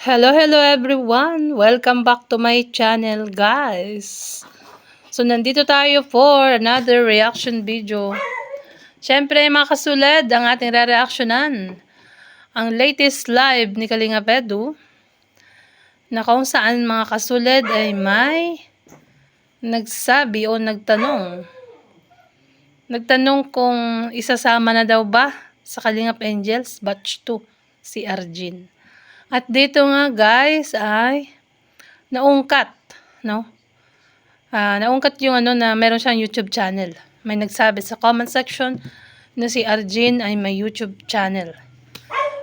Hello everyone! Welcome back to my channel, guys! So, nandito tayo for another reaction video. Siyempre, mga kasulad, ang ating re-reactionan. Ang latest live ni Kalinga Edu, na kung saan mga kasulad ay may nagsabi o nagtanong. Nagtanong kung isasama na daw ba sa Kalingap Angels Batch 2 si Arjin. At dito nga guys ay naungkat, no? Naungkat yung na meron siyang YouTube channel. May nagsabi sa comment section na si Arjin ay may YouTube channel.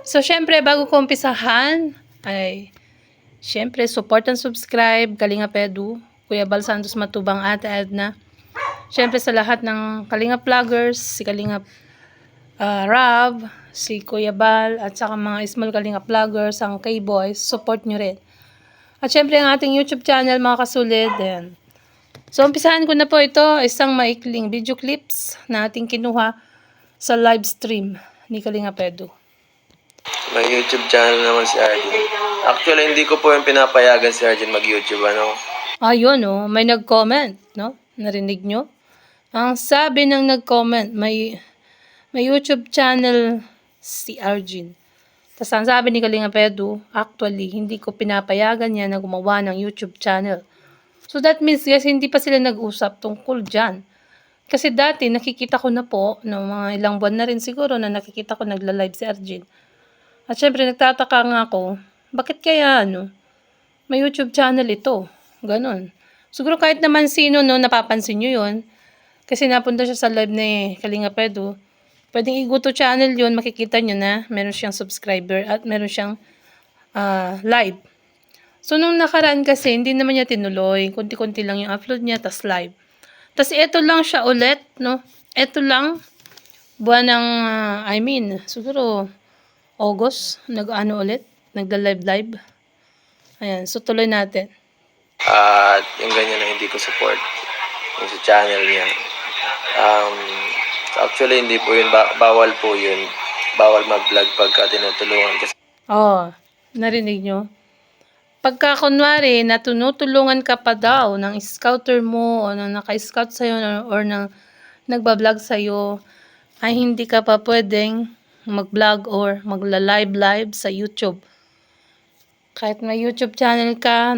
So syempre bago ko umpisahan ay syempre support and subscribe Kalingap Edu, Kuya Bal Santos Matubang, Ate Edna. Syempre sa lahat ng Kalingap vloggers, si Kalingap Rob, si Kuya Bal, at saka mga small Kalingap vloggers, ang K-Boys, support nyo rin. At syempre ang ating YouTube channel mga kasulid. Ayan. So umpisahan ko na po ito, isang maikling video clips na ating kinuha sa live stream ni Kalingap Edu. May YouTube channel naman si Arjin. Actually, hindi ko po yung pinapayagan si Arjin mag-YouTube, ano? Ayun, may nag-comment, no? Narinig nyo? Ang sabi ng nag-comment, may YouTube channel si Arjin. Tapos ang sabi ni Kalingap Edu, actually, hindi ko pinapayagan niya na gumawa ng YouTube channel. So that means, guys, hindi pa sila nag-usap tungkol dyan. Kasi dati, nakikita ko na po, no, mga ilang buwan na rin siguro na nakikita ko nagla-live si Arjin. At syempre, nagtataka nga ako, bakit kaya, may YouTube channel ito? Ganon. Siguro kahit naman sino, napapansin nyo yun. Kasi napunta siya sa live ni Kalingap Edu. Pwedeng i-go to channel yun, makikita nyo na meron siyang subscriber at meron siyang live. So, nung nakaraan kasi, hindi naman niya tinuloy. Kunti-kunti lang yung upload niya, tas live. Tas ito lang siya ulit, no? Ito lang, buwan ng, siguro, August, ulit, nagla-live. Ayan, so tuloy natin. At yung ganyan na hindi ko support yung sa channel niya. Actually, hindi po yun, bawal po yun. Bawal mag-vlog pagka tinutulungan kasi. Narinig nyo? Pagka kunwari, tinutulungan ka pa daw ng scouter mo o ng naka-scout sa'yo or ng nagbablog sa'yo, ay hindi ka pa pwedeng mag-vlog or magla-live sa YouTube. Kahit may YouTube channel ka,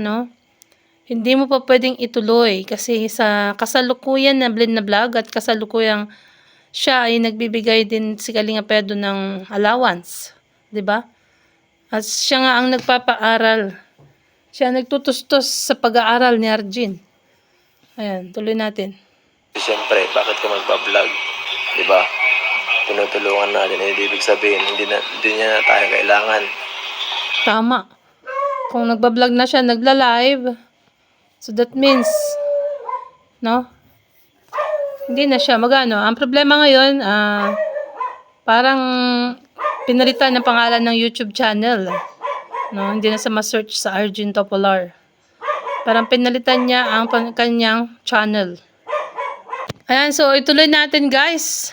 hindi mo pa pwedeng ituloy kasi sa kasalukuyan na blend na vlog at kasalukuyang siya ay nagbibigay din si Kalingap Edu ng allowance, 'di ba? At siya nga ang nagpapaaral. Siya nagtutustos sa pag-aaral ni Arjin. Ayan, tuloy natin. Siyempre, bakit ka magpa-vlog? 'Di ba? Tinutulungan natin, ibig sabihin hindi niya na tayo kailangan. Tama. Kung nagba-vlog na siya, nagla-live, so that means, hindi na siya magano. Ang problema ngayon, parang pinalitan ng pangalan ng YouTube channel. Hindi na sa ma-search sa Arjin Topolar. Parang pinalitan niya ang kanyang channel. Ayan, so ituloy natin guys.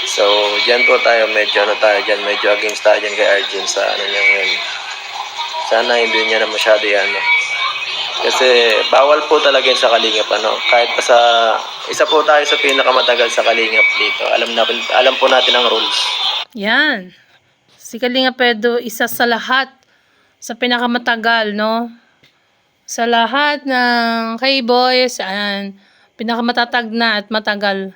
So, dyan po tayo, medyo against tayo dyan kay Arjin sa niya ngayon. Sana hindi niya na masyado yan, Kasi bawal po talaga yun sa Kalingap, Kahit pa isa po tayo sa pinakamatagal sa Kalingap dito. Alam po natin ang rules. Yan. Si Kalingap Edu, isa sa lahat sa pinakamatagal, Sa lahat ng K-Boys, pinakamatatag na at matagal.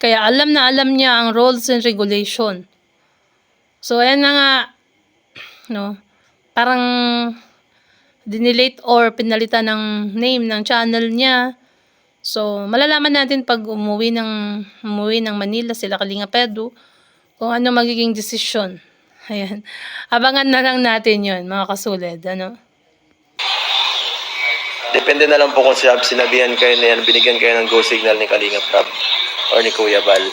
Kaya alam niya ang rules and regulation. So, ayan na nga, parang dinelete or pinalitan ng name ng channel niya. So, malalaman natin pag umuwi ng Manila sila Kalingap Edu kung ano magiging desisyon. Ayan. Abangan na lang natin yun, mga kasulid. Depende na lang po kung sinabihan kayo na yan, binigyan kayo ng go signal ni Kalingap Rob or ni Kuya Bal.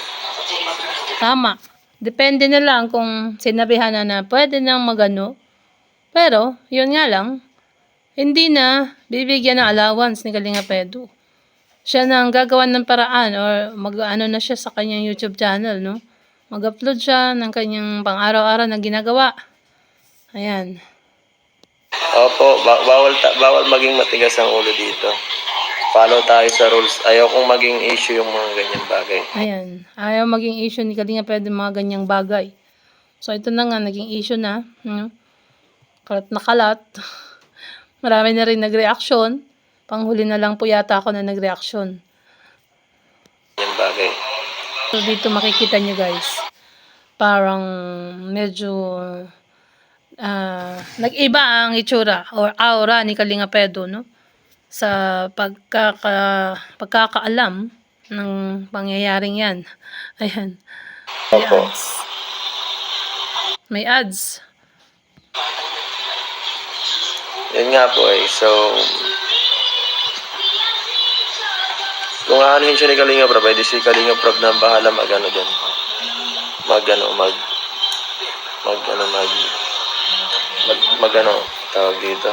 Tama. Depende na lang kung sinabihan na pwede nang magano. Pero, yun nga lang, hindi na bibigyan ng allowance ni Kalingap Edu. Siya na ang gagawan ng paraan or mag-ano na siya sa kanyang YouTube channel, mag-upload siya ng kanyang pang-araw-araw na ginagawa. Ayan. Opo, bawal maging matigas ang ulo dito. Follow tayo sa rules. Ayaw kong maging issue yung mga ganyang bagay. Ayan. Ayaw maging issue ni Kalinga pwede mga ganyang bagay. So, ito na nga, naging issue na. Kalat na kalat. Marami na rin nag-reaction. Panghuli na lang po yata ako na nag-reaction. Ganyang bagay. So, dito makikita nyo guys. Parang medyo nag-iba ang itsura or aura ni Kalinga Pedro, no? Sa pagkakaalam ng pangyayaring yan. Ayan. May Opo. ads. May ads. Yun nga po eh. So, kung aanuhin siya ni Kalinga Prab, di si Kalinga Prab na bahala mag-ano dyan. Tawag dito.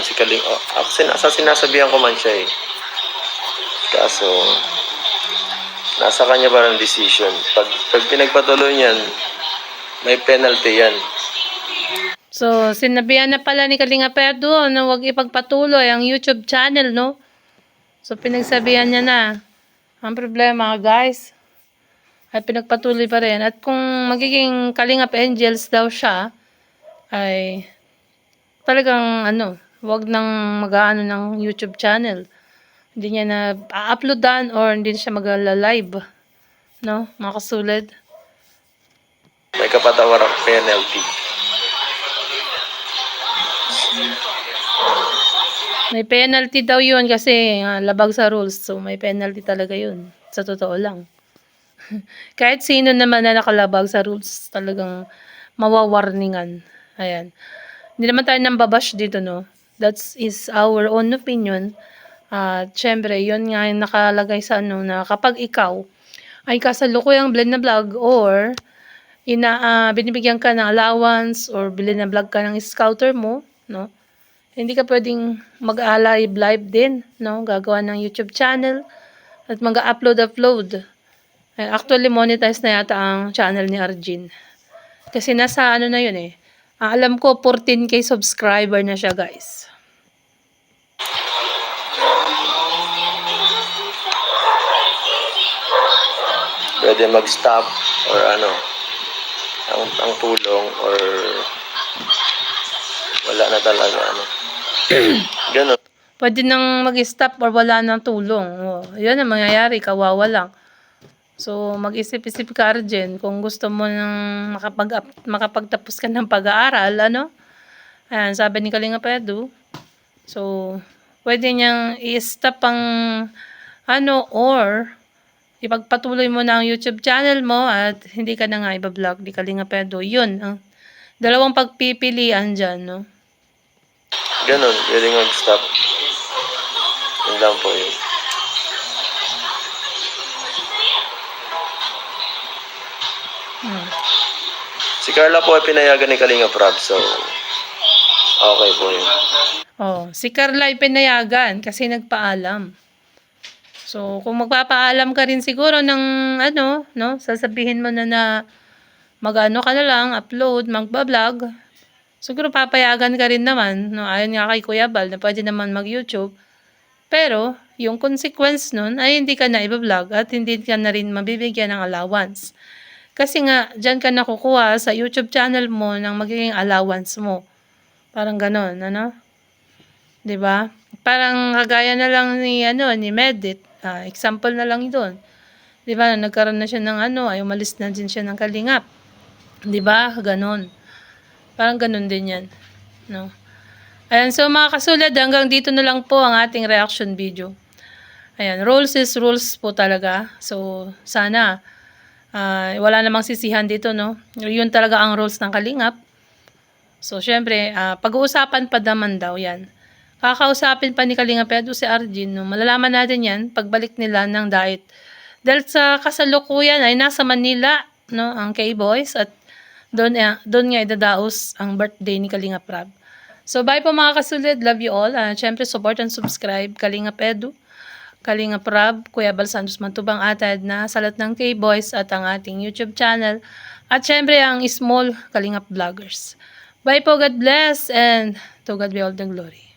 Si Kalinga, sinasabihan ko man siya eh. Kaso, nasa kanya pa ng decision. Pag pinagpatuloy niyan, may penalty yan. So, sinabihan na pala ni Kalinga Pedro na huwag ipagpatuloy ang YouTube channel, no? So, pinagsabihan niya na. Ang problema, guys, ay pinagpatuloy pa rin. At kung magiging Kalingap Angels daw siya, ay talagang, huwag nang mag-aano ng YouTube channel. Hindi niya na uploadan or hindi siya mag-live. No, mga kasulad. May kapatawarang penalty. May penalty daw yun kasi labag sa rules. So, may penalty talaga yun. Sa totoo lang. Kahit sino naman na nakalabag sa rules, talagang mawawarningan. Ayan. Hindi naman tayo nambabash dito, no? That is our own opinion. At syempre, yun nga yung nakalagay sa na kapag ikaw ay kasalukuyang blend na vlog or binibigyan ka ng allowance or bilhin na vlog ka ng scouter mo, no? Hindi ka pwedeng mag-live din, no? Gagawa ng YouTube channel at mag-upload. Actually, monetize na yata ang channel ni Arjin. Kasi nasa na yun eh. Alam ko, 14K subscriber na siya, guys. Pwede mag-stop or ang tulong or wala na talaga Ganun. Pwede nang mag-stop or wala nang tulong. Yan ang mangyayari, kawawa lang. So, mag-isip-isip ka, Arjen, kung gusto mo nang makapagtapos ka ng pag-aaral, Ayan, sabi ni Kalinga Pedro. So, pwede niyang i-stop ang or ipagpatuloy mo na ang YouTube channel mo at hindi ka na nga iba-vlog ni Kalinga Pedro. Yun, ang dalawang pagpipilian dyan, no? Ganun, pwede mag-stop. Yun lang po yun. Si Carla po ay pinayagan ni Kalinga Prab, so okay po yun. Si Carla ay pinayagan kasi nagpaalam. So, kung magpapaalam ka rin siguro ng sasabihin mo na mag-ano ka na lang, upload, magba-vlog, siguro papayagan ka rin naman, no? Ayon nga kay Kuya Bal na pwede naman mag-YouTube. Pero, yung consequence nun ay hindi ka na i-vlog at hindi ka na rin mabibigyan ng allowance. Kasi nga, dyan ka nakukuha sa YouTube channel mo ng magiging allowance mo. Parang ganon, Diba? Parang kagaya na lang ni Medit. Example na lang doon. Diba? Nagkaroon na siya ng ay umalis na din siya ng Kalingap. Diba? Ganon. Parang ganon din yan. No? Ayan, so mga kasulad, hanggang dito na lang po ang ating reaction video. Ayan, rules is rules po talaga. So, sana, wala namang sisihan dito, no? Yun talaga ang rules ng Kalingap. So, syempre, pag-uusapan pa naman daw yan. Kakausapin pa ni Kalinga Pedro si Arjin, no? Malalaman natin yan pagbalik nila ng diet. Dahil sa kasalukuyan ay nasa Manila, no, ang K-Boys at doon nga idadaos ang birthday ni Kalinga Prab. So bye po mga kasulid, love you all. Syempre support and subscribe Kalinga Pedro, Kalinga Prab, Kuya Bal Santos Mantubang Atad na Salot ng K-Boys at ang ating YouTube channel. At syempre ang Small Kalingap Vloggers. Bye po, God bless, and to God be all the glory.